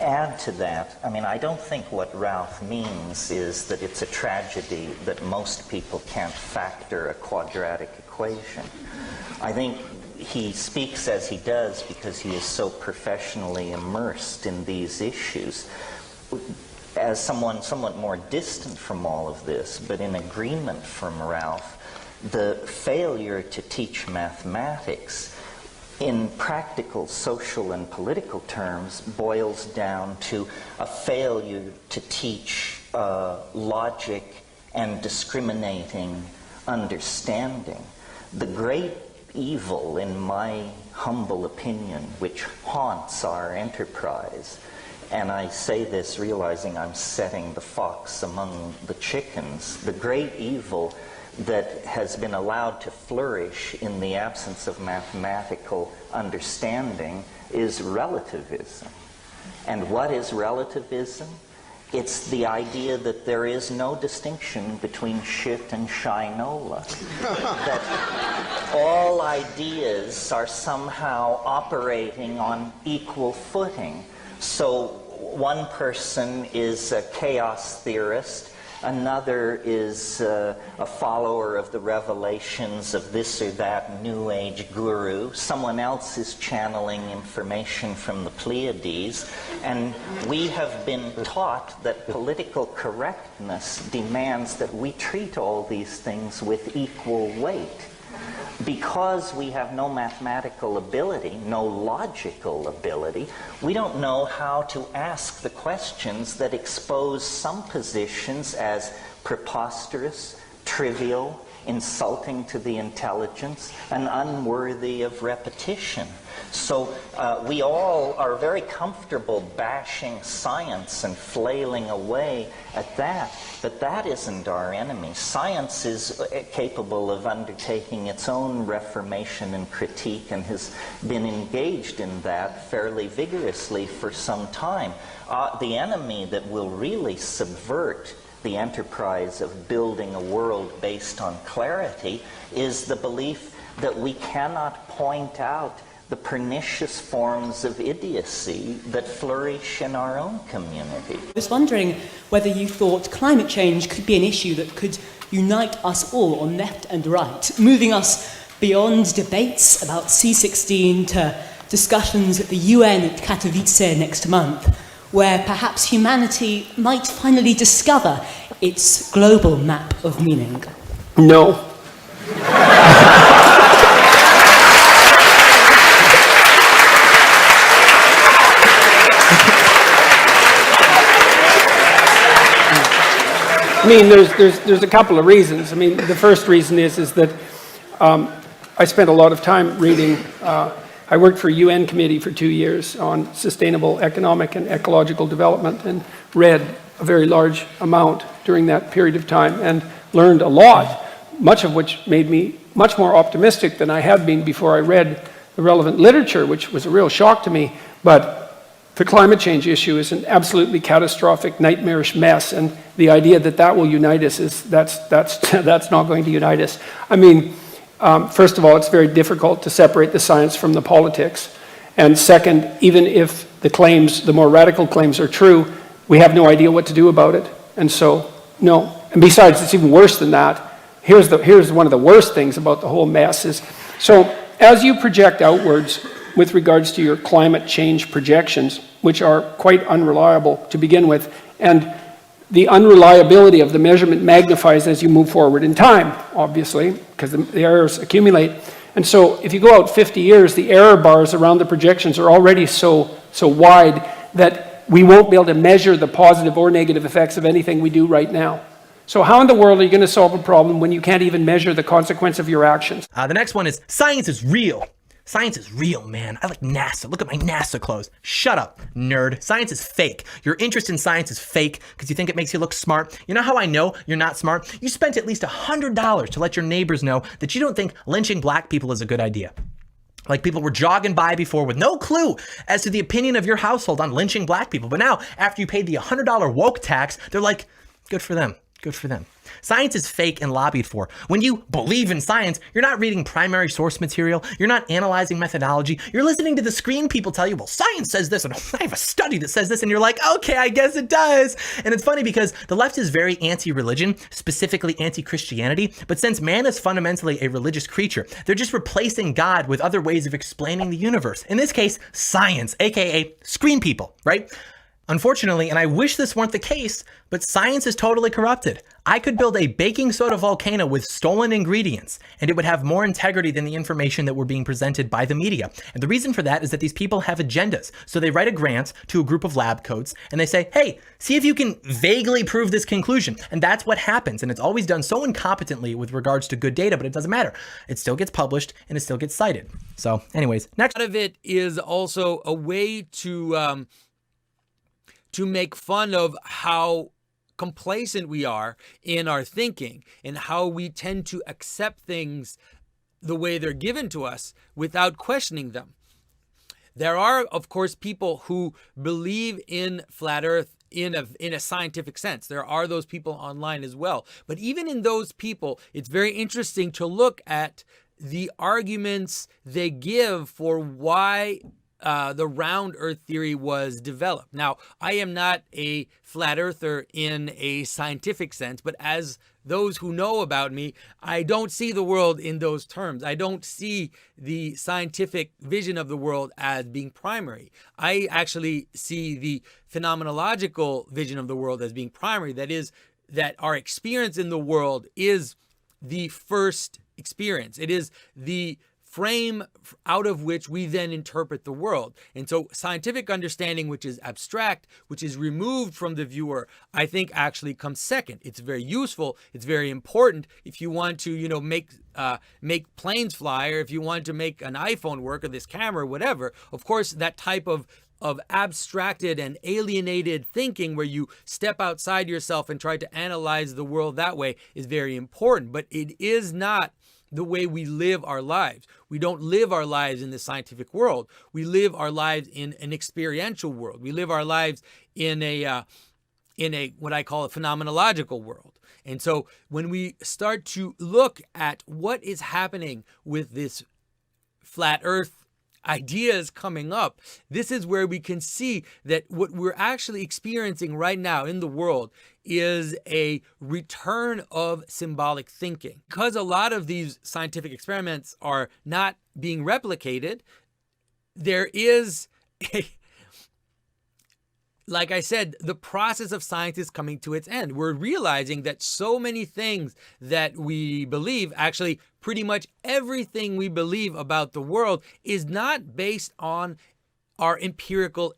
add to that, I mean, I don't think what Ralph means is that it's a tragedy that most people can't factor a quadratic equation. I think he speaks as he does because he is so professionally immersed in these issues. As someone somewhat more distant from all of this, but in agreement from Ralph, the failure to teach mathematics in practical social and political terms boils down to a failure to teach logic and discriminating understanding. The great evil, in my humble opinion, which haunts our enterprise, and I say this realizing I'm setting the fox among the chickens, the great evil that has been allowed to flourish in the absence of mathematical understanding is relativism. And what is relativism? It's the idea that there is no distinction between shit and shinola. That all ideas are somehow operating on equal footing. So one person is a chaos theorist, another is a follower of the revelations of this or that New Age guru, someone else is channeling information from the Pleiades, and we have been taught that political correctness demands that we treat all these things with equal weight. Because we have no mathematical ability, no logical ability, we don't know how to ask the questions that expose some positions as preposterous, trivial, insulting to the intelligence, and unworthy of repetition. So we all are very comfortable bashing science and flailing away at that, but that isn't our enemy. Science is capable of undertaking its own reformation and critique and has been engaged in that fairly vigorously for some time. The enemy that will really subvert the enterprise of building a world based on clarity is the belief that we cannot point out the pernicious forms of idiocy that flourish in our own community. I was wondering whether you thought climate change could be an issue that could unite us all on left and right, moving us beyond debates about C16 to discussions at the UN at Katowice next month, where perhaps humanity might finally discover its global map of meaning. No. I mean, there's a couple of reasons. I mean, the first reason is that I spent a lot of time reading. I worked for a UN committee for 2 years on sustainable economic and ecological development and read a very large amount during that period of time and learned a lot, much of which made me much more optimistic than I had been before I read the relevant literature, which was a real shock to me. But the climate change issue is an absolutely catastrophic, nightmarish mess, and the idea that that will unite us is that's not going to unite us. I mean, first of all, it's very difficult to separate the science from the politics, and second, even if the claims, the more radical claims, are true, we have no idea what to do about it, and so no. And besides, it's even worse than that. Here's one of the worst things about the whole mess is, so as you project outwards with regards to your climate change projections, which are quite unreliable to begin with, and the unreliability of the measurement magnifies as you move forward in time, obviously, because the errors accumulate. And so if you go out 50 years, the error bars around the projections are already so wide that we won't be able to measure the positive or negative effects of anything we do right now. So how in the world are you going to solve a problem when you can't even measure the consequence of your actions? The next one is science is real. Science is real, man. I like NASA. Look at my NASA clothes. Shut up, nerd. Science is fake. Your interest in science is fake because you think it makes you look smart. You know how I know you're not smart? You spent at least $100 to let your neighbors know that you don't think lynching black people is a good idea. Like people were jogging by before with no clue as to the opinion of your household on lynching black people. But now, after you paid the $100 woke tax, they're like, good for them. Good for them. Science is fake and lobbied for. When you believe in science, you're not reading primary source material, you're not analyzing methodology, you're listening to the screen people tell you, well, science says this, and I have a study that says this, and you're like, okay, I guess it does. And it's funny because the left is very anti-religion, specifically anti-Christianity, but since man is fundamentally a religious creature, they're just replacing God with other ways of explaining the universe. In this case, science, aka screen people, right? Unfortunately, and I wish this weren't the case, but science is totally corrupted. I could build a baking soda volcano with stolen ingredients, and it would have more integrity than the information that we're being presented by the media. And the reason for that is that these people have agendas. So they write a grant to a group of lab coats, and they say, hey, see if you can vaguely prove this conclusion. And that's what happens. And it's always done so incompetently with regards to good data, but it doesn't matter. It still gets published, and it still gets cited. So anyways, next. A lot of it is also a way to make fun of how complacent we are in our thinking and how we tend to accept things the way they're given to us without questioning them. There are, of course, people who believe in flat Earth in a scientific sense. There are those people online as well. But even in those people, it's very interesting to look at the arguments they give for why the round Earth theory was developed. Now, I am not a flat earther in a scientific sense, but as those who know about me, I don't see the world in those terms. I don't see the scientific vision of the world as being primary. I actually see the phenomenological vision of the world as being primary. That is, that our experience in the world is the first experience. It is the frame out of which we then interpret the world. And so scientific understanding, which is abstract, which is removed from the viewer, I think actually comes second. It's very useful. It's very important if you want to, make planes fly, or if you want to make an iPhone work, or this camera, or whatever. Of course, that type of abstracted and alienated thinking where you step outside yourself and try to analyze the world that way is very important. But it is not the way we live our lives. We don't live our lives in the scientific world. We live our lives in an experiential world. We live our lives in a what I call a phenomenological world. And so when we start to look at what is happening with this flat Earth ideas coming up, this is where we can see that what we're actually experiencing right now in the world is a return of symbolic thinking. Because a lot of these scientific experiments are not being replicated, there is like I said, the process of science is coming to its end. We're realizing that so many things that we believe, actually pretty much everything we believe about the world, is not based on our empirical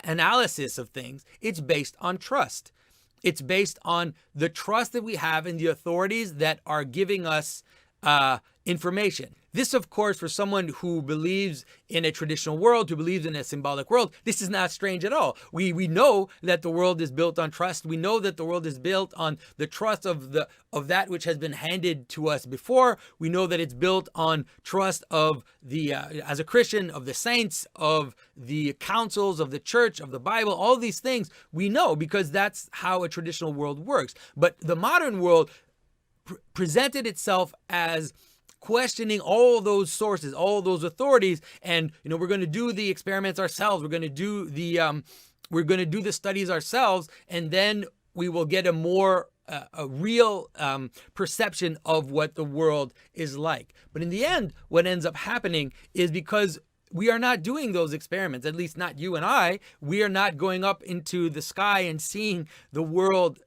analysis of things. It's based on trust. It's based on the trust that we have in the authorities that are giving us information. This, of course, for someone who believes in a traditional world, who believes in a symbolic world, this is not strange at all. We know that the world is built on trust. We know that the world is built on the trust of that which has been handed to us before. We know that it's built on trust of the, as a Christian, of the saints, of the councils, of the church, of the Bible. All these things we know because that's how a traditional world works. But the modern world presented itself as questioning all those sources, all those authorities, and we're going to do the experiments ourselves. We're going to do the studies ourselves, and then we will get a more a real perception of what the world is like. But in the end, what ends up happening is because we are not doing those experiments, at least not you and I. We are not going up into the sky and seeing the world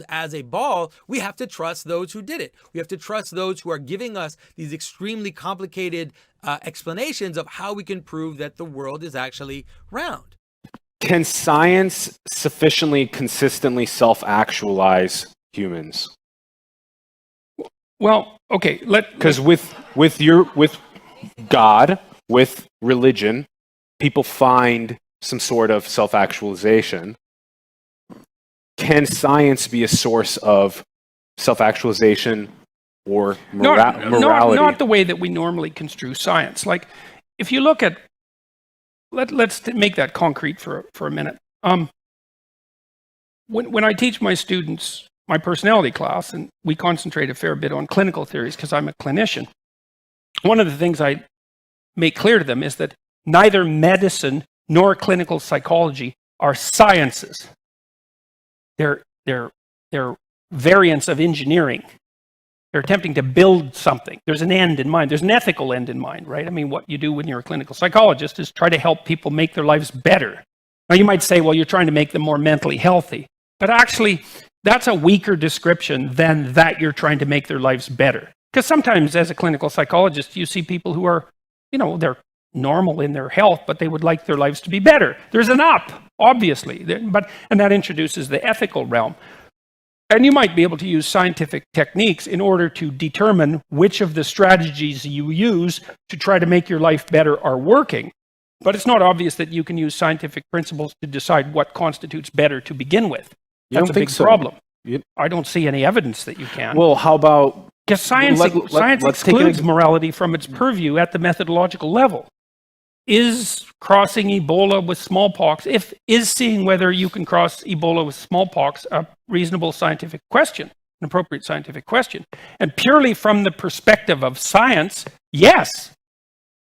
as a ball. We have to trust those who did it. We have to trust those who are giving us these extremely complicated explanations of how we can prove that the world is actually round. Can science sufficiently consistently self-actualize humans? Well, okay, because with God, with religion, people find some sort of self-actualization. Can science be a source of self-actualization or morality? Not the way that we normally construe science. Like, if you look at, let's make that concrete for a minute. When I teach my students my personality class, and we concentrate a fair bit on clinical theories because I'm a clinician. One of the things I make clear to them is that neither medicine nor clinical psychology are sciences. They're variants of engineering. They're attempting to build something. There's an end in mind. There's an ethical end in mind, right? I mean, what you do when you're a clinical psychologist is try to help people make their lives better. Now, you might say, well, you're trying to make them more mentally healthy. But actually, that's a weaker description than that you're trying to make their lives better. Because sometimes, as a clinical psychologist, you see people who are, they're normal in their health, but they would like their lives to be better. There's an up, obviously, and that introduces the ethical realm. And you might be able to use scientific techniques in order to determine which of the strategies you use to try to make your life better are working. But it's not obvious that you can use scientific principles to decide what constitutes better to begin with. That's a big problem. I don't see any evidence that you can. Well, how about... Because science excludes morality from its purview at the methodological level. Is crossing Ebola with smallpox, is seeing whether you can cross Ebola with smallpox a reasonable scientific question, an appropriate scientific question? And purely from the perspective of science, yes.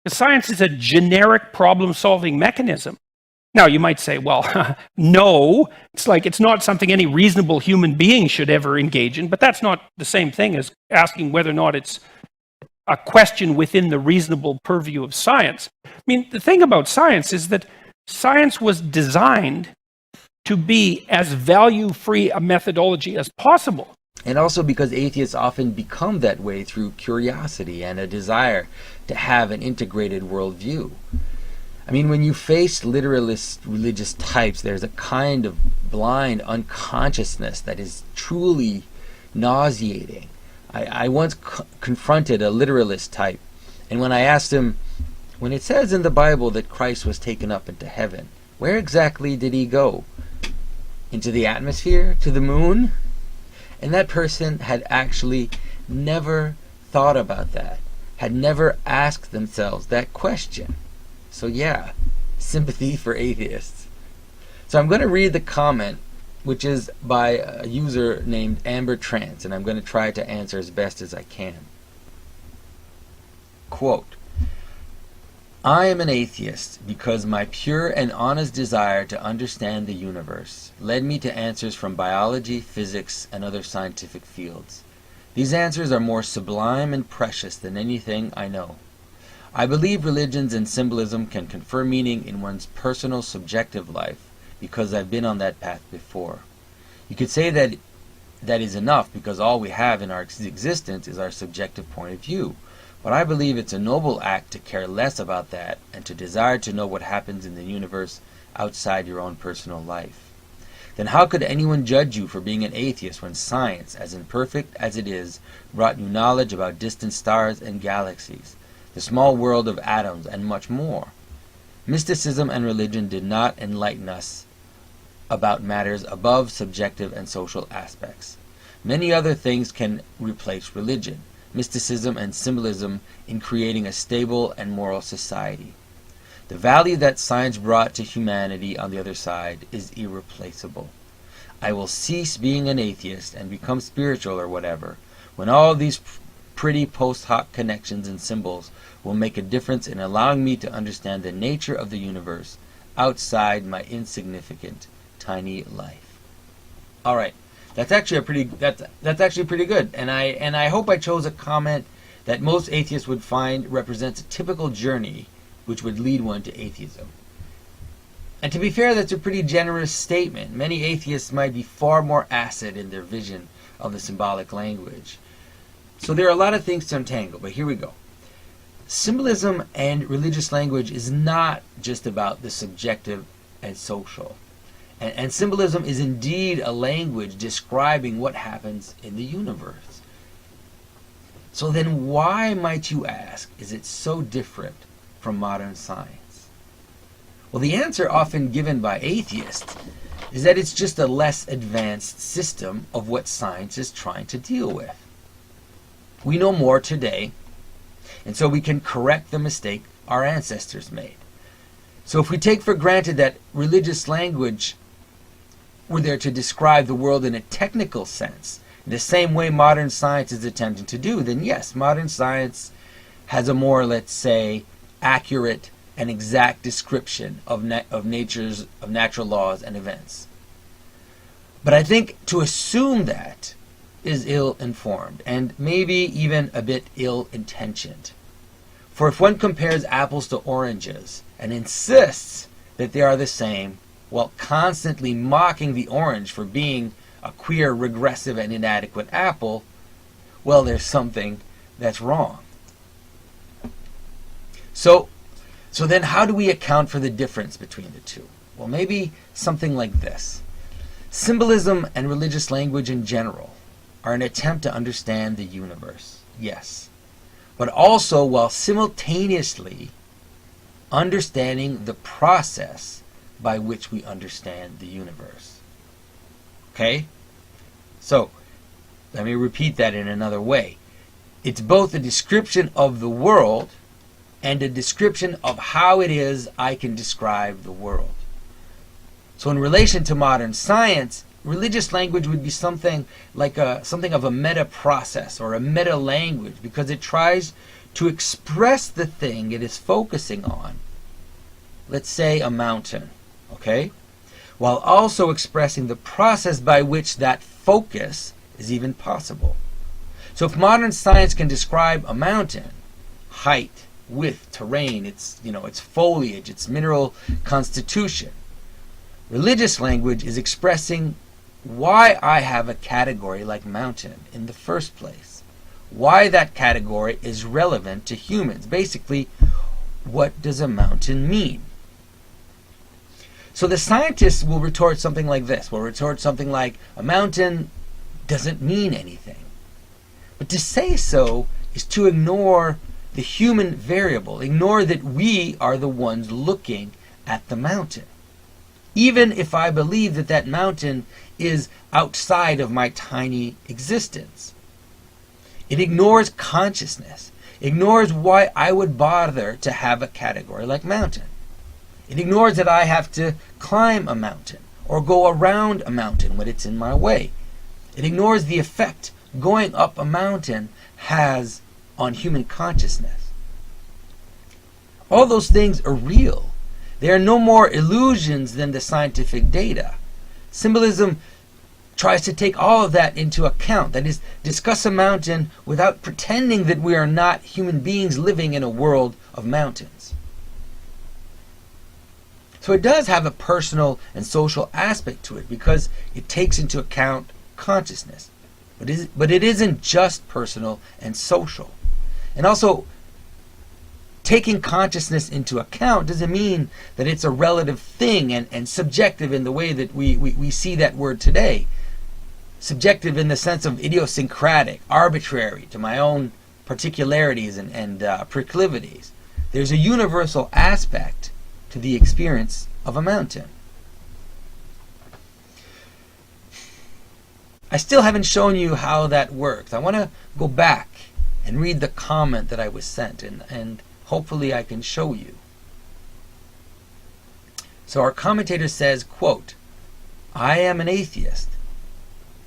Because science is a generic problem-solving mechanism. Now, you might say, well, no, it's not something any reasonable human being should ever engage in, but that's not the same thing as asking whether or not it's a question within the reasonable purview of science. I mean, the thing about science is that science was designed to be as value-free a methodology as possible. And also because atheists often become that way through curiosity and a desire to have an integrated worldview. I mean, when you face literalist religious types, there's a kind of blind unconsciousness that is truly nauseating. I once confronted a literalist type, and when I asked him, when it says in the Bible that Christ was taken up into heaven, where exactly did he go? Into the atmosphere? To the moon? And that person had actually never thought about that, had never asked themselves that question. So yeah, sympathy for atheists. So I'm going to read the comment, which is by a user named Amber Trance, and I'm going to try to answer as best as I can. Quote, I am an atheist because my pure and honest desire to understand the universe led me to answers from biology, physics, and other scientific fields. These answers are more sublime and precious than anything I know. I believe religions and symbolism can confer meaning in one's personal subjective life because I've been on that path before. You could say that that is enough because all we have in our existence is our subjective point of view. But I believe it's a noble act to care less about that and to desire to know what happens in the universe outside your own personal life. Then how could anyone judge you for being an atheist when science, as imperfect as it is, brought you knowledge about distant stars and galaxies, the small world of atoms, and much more? Mysticism and religion did not enlighten us about matters above subjective and social aspects. Many other things can replace religion, mysticism and symbolism in creating a stable and moral society. The value that science brought to humanity on the other side is irreplaceable. I will cease being an atheist and become spiritual or whatever when all these pretty post hoc connections and symbols will make a difference in allowing me to understand the nature of the universe outside my insignificant tiny life. All right, that's actually pretty good, and I hope I chose a comment that most atheists would find represents a typical journey which would lead one to atheism. And to be fair, that's a pretty generous statement. Many atheists might be far more acid in their vision of the symbolic language. So there are a lot of things to untangle, but here we go. Symbolism and religious language is not just about the subjective and social. And symbolism is indeed a language describing what happens in the universe. So then why, might you ask, is it so different from modern science? Well, the answer often given by atheists is that it's just a less advanced system of what science is trying to deal with. We know more today, and so we can correct the mistake our ancestors made. So if we take for granted that religious language were there to describe the world in a technical sense, in the same way modern science is attempting to do, then yes, modern science has a more, let's say, accurate and exact description of natural laws and events. But I think to assume that is ill-informed and maybe even a bit ill-intentioned. For if one compares apples to oranges and insists that they are the same while constantly mocking the orange for being a queer, regressive, and inadequate apple, well, there's something that's wrong. So then how do we account for the difference between the two? Well, maybe something like this. Symbolism and religious language in general are an attempt to understand the universe, yes, but also while simultaneously understanding the process by which we understand the universe. Okay? So, let me repeat that in another way. It's both a description of the world and a description of how it is I can describe the world. So in relation to modern science, religious language would be something like something of a meta process or a meta language, because it tries to express the thing it is focusing on. Let's say a mountain, okay? While also expressing the process by which that focus is even possible. So if modern science can describe a mountain, height, width, terrain, its foliage, its mineral constitution, religious language is expressing why I have a category like mountain in the first place. Why that category is relevant to humans. Basically, what does a mountain mean? So the scientists will retort something like this. Will retort something like, a mountain doesn't mean anything. But to say so is to ignore the human variable, ignore that we are the ones looking at the mountain. Even if I believe that that mountain is outside of my tiny existence. It ignores consciousness, ignores why I would bother to have a category like mountain. It ignores that I have to climb a mountain or go around a mountain when it's in my way. It ignores the effect going up a mountain has on human consciousness. All those things are real. They are no more illusions than the scientific data. Symbolism tries to take all of that into account. That is, discuss a mountain without pretending that we are not human beings living in a world of mountains. So it does have a personal and social aspect to it because it takes into account consciousness. But it isn't just personal and social. And also, taking consciousness into account doesn't mean that it's a relative thing and subjective in the way that we see that word today. Subjective in the sense of idiosyncratic, arbitrary to my own particularities and proclivities. There's a universal aspect to the experience of a mountain. I still haven't shown you how that works. I want to go back and read the comment that I was sent, and hopefully I can show you. So our commentator says, quote, I am an atheist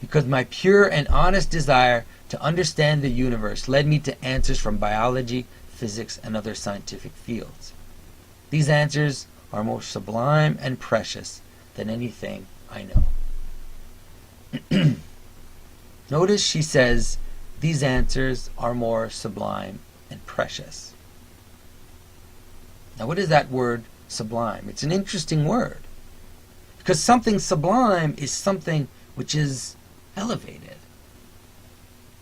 because my pure and honest desire to understand the universe led me to answers from biology, physics, and other scientific fields. These answers are more sublime and precious than anything I know. Notice she says, these answers are more sublime and precious. Now what is that word sublime? It's an interesting word. Because something sublime is something which is elevated.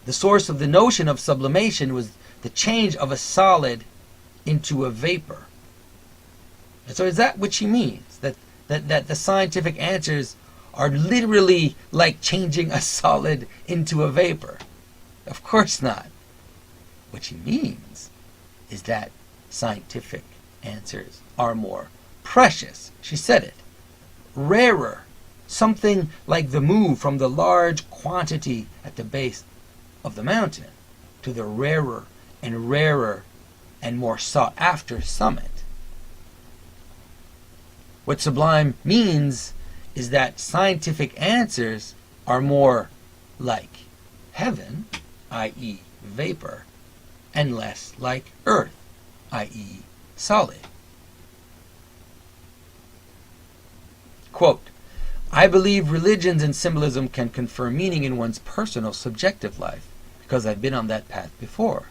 The source of the notion of sublimation was the change of a solid into a vapor. And so is that what she means? That the scientific answers are literally like changing a solid into a vapor? Of course not. What she means is that scientific answers are more precious. She said it. Rarer. Something like the move from the large quantity at the base of the mountain to the rarer and more sought after summit. What sublime means is that scientific answers are more like heaven, i.e. vapor, and less like earth, i.e. solid. Quote, I believe religions and symbolism can confer meaning in one's personal subjective life, because I've been on that path before.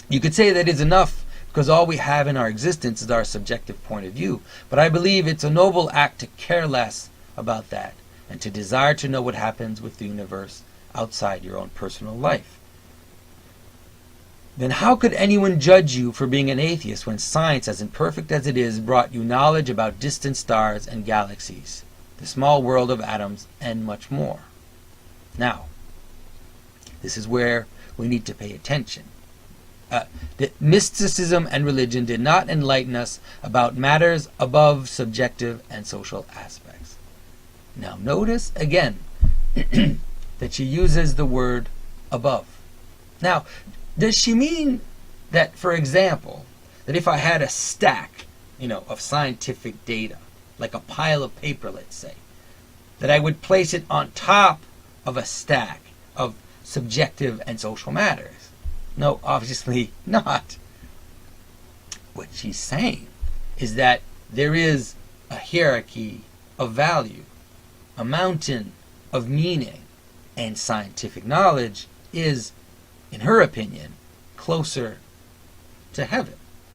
You could say that is enough because all we have in our existence is our subjective point of view, but I believe it's a noble act to care less about that and to desire to know what happens with the universe outside your own personal life. Then how could anyone judge you for being an atheist when science, as imperfect as it is, brought you knowledge about distant stars and galaxies, the small world of atoms, and much more? Now, this is where we need to pay attention. That mysticism and religion did not enlighten us about matters above subjective and social aspects. Now notice again that she uses the word above. Now, does she mean that, for example, that if I had a stack, of scientific data, like a pile of paper, let's say, that I would place it on top of a stack of subjective and social matters? No, obviously not. What she's saying is that there is a hierarchy of value, a mountain of meaning, and scientific knowledge is, in her opinion, closer to heaven.